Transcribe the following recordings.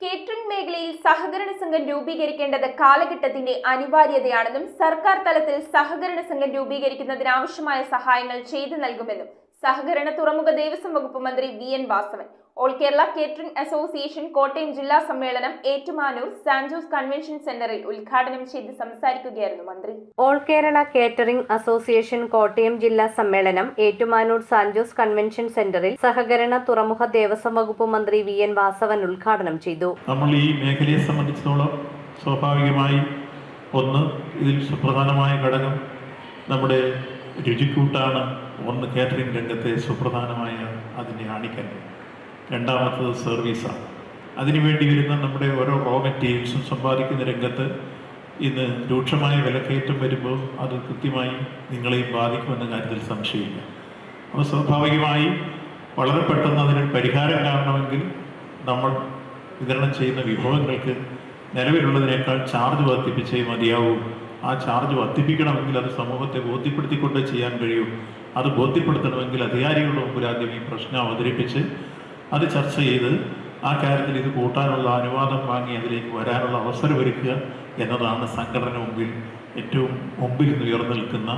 Catering മേഖലയിൽ സഹകരണ സംഘം രൂപീകരിക്കേണ്ടത് കാലഘട്ടത്തിന്റെ അനിവാര്യതയാണെന്നും സർക്കാർ തലത്തിൽ സഹകരണ സംഘം രൂപീകരിക്കുന്നതിനാവശ്യമായ സഹായങ്ങൾ ചെയ്തു നൽകുമെന്നും സഹകരണ തുറമുഖ ദേവസ്വം വകുപ്പ് മന്ത്രി V N. Vasavan all Kerala catering association Kottayam ജില്ലാ സമ്മേളനം ഏറ്റുമാനൂർ സാന്റ് ജോസ് കൺവെൻഷൻ സെന്ററിൽ ഉദ്ഘാടനം ചെയ്ത് സംസാരിക്കുകയായിരുന്നു മന്ത്രി. All Kerala catering association Kottayam ജില്ലാ സമ്മേളനം ഏറ്റുമാനൂർ സാന്റ് ജോസ് കൺവെൻഷൻ സെന്ററിൽ സഹകരണ തുറമുഖ ദേവസ്വം വകുപ്പ് മന്ത്രി വി.എൻ. വാസവൻ ഉദ്ഘാടനം ചെയ്തു. നമ്മൾ ഈ മേഖലയെ സംബന്ധിച്ചിടത്തോളം സ്വാഭാവികമായി ഇതിൽ സുപ്രധാനമായ ഘടകം നമ്മുടെ രുചിക്കൂട്ടാണ്. കേറ്ററിംഗ് രംഗത്തെ സുപ്രധാനമായ അതിൻ്റെ ആണിക്കല്ല്. രണ്ടാമത്തത് സർവീസാണ്. അതിനുവേണ്ടി വരുന്ന നമ്മുടെ ഓരോ റോ മെറ്റീരിയൽസും സമ്പാദിക്കുന്ന രംഗത്ത് ഇന്ന് രൂക്ഷമായ വിലക്കയറ്റം വരുമ്പോൾ അത് കൃത്യമായി നിങ്ങളെയും ബാധിക്കുമെന്ന കാര്യത്തിൽ സംശയമില്ല. അപ്പോൾ സ്വാഭാവികമായി വളരെ പെട്ടെന്ന് അതിന് പരിഹാരം കാണണമെങ്കിൽ നമ്മൾ വിതരണം ചെയ്യുന്ന വിഭവങ്ങൾക്ക് നിലവിലുള്ളതിനേക്കാൾ ചാർജ് വർദ്ധിപ്പിച്ചേ മതിയാവൂ. ആ ചാർജ് വർദ്ധിപ്പിക്കണമെങ്കിൽ അത് സമൂഹത്തെ ബോധ്യപ്പെടുത്തിക്കൊണ്ട് ചെയ്യാൻ കഴിയും. അത് ബോധ്യപ്പെടുത്തണമെങ്കിൽ അധികാരികളുടെ മുമ്പിൽ ആദ്യം ഈ പ്രശ്നം അവതരിപ്പിച്ച് അത് ചർച്ച ചെയ്ത് ആ കാര്യത്തിൽ ഇത് കൂട്ടാനുള്ള അനുവാദം വാങ്ങി അതിലേക്ക് വരാനുള്ള അവസരമൊരുക്കുക എന്നതാണ് സംഘടന മുമ്പിൽ ഏറ്റവും മുമ്പിൽ ഉയർന്നു നിൽക്കുന്ന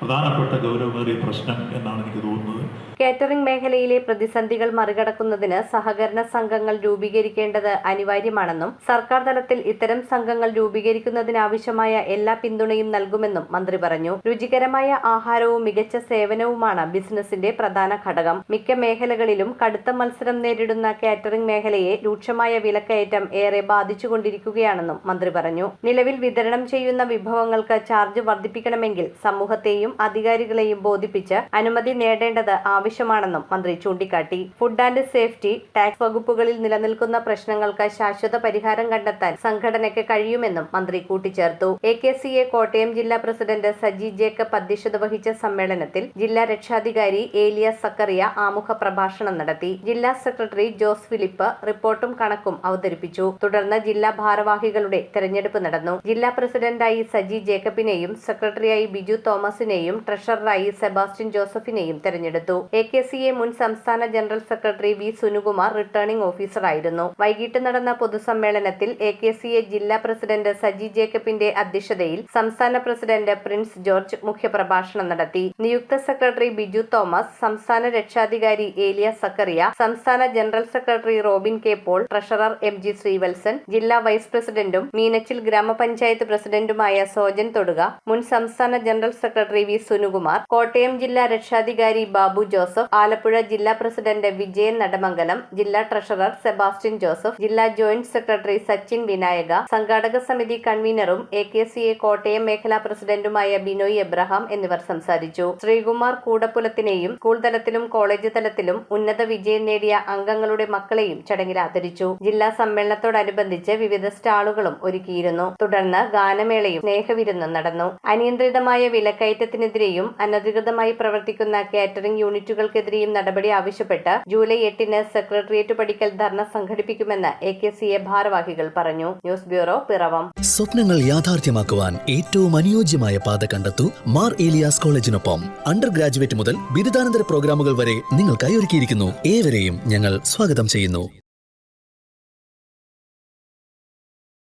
പ്രധാനപ്പെട്ട ഗൗരവമേറിയ പ്രശ്നം എന്നാണ് എനിക്ക് തോന്നുന്നത്. കേറ്ററിംഗ് മേഖലയിലെ പ്രതിസന്ധികൾ മറികടക്കുന്നതിന് സഹകരണ സംഘങ്ങൾ രൂപീകരിക്കേണ്ടത് അനിവാര്യമാണെന്നും സർക്കാർ തലത്തിൽ ഇത്തരം സംഘങ്ങൾ രൂപീകരിക്കുന്നതിനാവശ്യമായ എല്ലാ പിന്തുണയും നൽകുമെന്നും മന്ത്രി പറഞ്ഞു. രുചികരമായ ആഹാരവും മികച്ച സേവനവുമാണ് ബിസിനസിന്റെ പ്രധാന ഘടകം. മിക്ക മേഖലകളിലും കടുത്ത മത്സരം നേരിടുന്ന കേറ്ററിംഗ് മേഖലയെ രൂക്ഷമായ വിലക്കയറ്റം ഏറെ ബാധിച്ചുകൊണ്ടിരിക്കുകയാണെന്നും മന്ത്രി പറഞ്ഞു. നിലവിൽ വിതരണം ചെയ്യുന്ന വിഭവങ്ങൾക്ക് ചാർജ് വർദ്ധിപ്പിക്കണമെങ്കിൽ സമൂഹത്തെയും അധികാരികളെയും ബോധിപ്പിച്ച് അനുമതി നേടേണ്ടത് ആവശ്യമാണെന്നും മന്ത്രി ചൂണ്ടിക്കാട്ടി. ഫുഡ് ആൻഡ് സേഫ്റ്റി, ടാക്സ് വകുപ്പുകളിൽ നിലനിൽക്കുന്ന പ്രശ്നങ്ങൾക്ക് ശാശ്വത പരിഹാരം കണ്ടെത്താൻ സംഘടനയ്ക്ക് കഴിയുമെന്നും മന്ത്രി കൂട്ടിച്ചേർത്തു. AKCA കോട്ടയം ജില്ലാ പ്രസിഡന്റ് സജി ജേക്കബ് അധ്യക്ഷത വഹിച്ച സമ്മേളനത്തിൽ ജില്ലാ രക്ഷാധികാരി ഏലിയാസ് സക്കറിയ ആമുഖ പ്രഭാഷണം നടത്തി. ജില്ലാ സെക്രട്ടറി ജോസ് ഫിലിപ്പ് റിപ്പോർട്ടും കണക്കും അവതരിപ്പിച്ചു. തുടർന്ന് ജില്ലാ ഭാരവാഹികളുടെ തെരഞ്ഞെടുപ്പ് നടന്നു. ജില്ലാ പ്രസിഡന്റായി സജി ജേക്കബിനെയും സെക്രട്ടറിയായി ബിജു തോമസിനെയും ട്രഷററായി സെബാസ്റ്റ്യൻ ജോസഫിനെയും തെരഞ്ഞെടുത്തു. AKCA മുൻ സംസ്ഥാന general secretary V. Sunukumar returning ഓഫീസറായിരുന്നു. വൈകിട്ട് നടന്ന പൊതുസമ്മേളനത്തിൽ AKCA ജില്ലാ പ്രസിഡന്റ് സജി ജേക്കബിന്റെ അധ്യക്ഷതയിൽ സംസ്ഥാന പ്രസിഡന്റ് പ്രിൻസ് ജോർജ് മുഖ്യപ്രഭാഷണം നടത്തി. നിയുക്ത സെക്രട്ടറി ബിജു തോമസ്, സംസ്ഥാന രക്ഷാധികാരി ഏലിയാസ് സക്കറിയ, സംസ്ഥാന general secretary Robin K Paul, treasurer MG Sreevalsan, ജില്ലാ വൈസ് പ്രസിഡന്റും മീനച്ചിൽ ഗ്രാമപഞ്ചായത്ത് പ്രസിഡന്റുമായ സോജൻ തൊടുക, മുൻ സംസ്ഥാന general secretary V. Sunukumar, Kottayam ജില്ലാ രക്ഷാധികാരി ബാബു ജോസഫ്, ആലപ്പുഴ ജില്ലാ പ്രസിഡന്റ് വിജയൻ നടമംഗലം, ജില്ലാ ട്രഷറർ സെബാസ്റ്റ്യൻ ജോസഫ്, ജില്ലാ ജോയിന്റ് സെക്രട്ടറി സച്ചിൻ വിനായക, സംഘാടക സമിതി കൺവീനറും AKCA കോട്ടയം മേഖലാ പ്രസിഡന്റുമായ ബിനോയ് എബ്രഹാം എന്നിവർ സംസാരിച്ചു. ശ്രീകുമാർ കൂടപ്പുലത്തിനെയും സ്കൂൾ തലത്തിലും കോളേജ് തലത്തിലും ഉന്നത വിജയം നേടിയ അംഗങ്ങളുടെ മക്കളെയും ചടങ്ങിൽ ആദരിച്ചു. ജില്ലാ സമ്മേളനത്തോടനുബന്ധിച്ച് വിവിധ സ്റ്റാളുകളും ഒരുക്കിയിരുന്നു. തുടർന്ന് ഗാനമേളയും സ്നേഹവിരുന്നും നടന്നു. അനിയന്ത്രിതമായ വിലക്കയറ്റത്തിനെതിരെയും അനധികൃതമായി പ്രവർത്തിക്കുന്ന കാറ്ററിംഗ് യൂണിറ്റുകൾക്കെതിരെയും നടപടി ആവശ്യപ്പെട്ട് ജൂലൈ 8-ന് സെക്രട്ടേറിയറ്റ് പടിക്കൽ ധർണ സംഘടിപ്പിക്കുമെന്ന് AKCA ഭാരവാഹികൾ പറഞ്ഞു. News bureau, Piravom. സ്വപ്നങ്ങൾ യാഥാർത്ഥ്യമാക്കുവാൻ ഏറ്റവും അനുയോജ്യമായ പാത കണ്ടെത്തൂ. മാർ ഏലിയാസ് കോളേജിനൊപ്പം അണ്ടർ ഗ്രാജുവേറ്റ് മുതൽ ബിരുദാനന്തര പ്രോഗ്രാമുകൾ വരെ നിങ്ങൾക്കായി ഒരുക്കിയിരിക്കുന്നു. ഏവരെയും ഞങ്ങൾ സ്വാഗതം ചെയ്യുന്നു.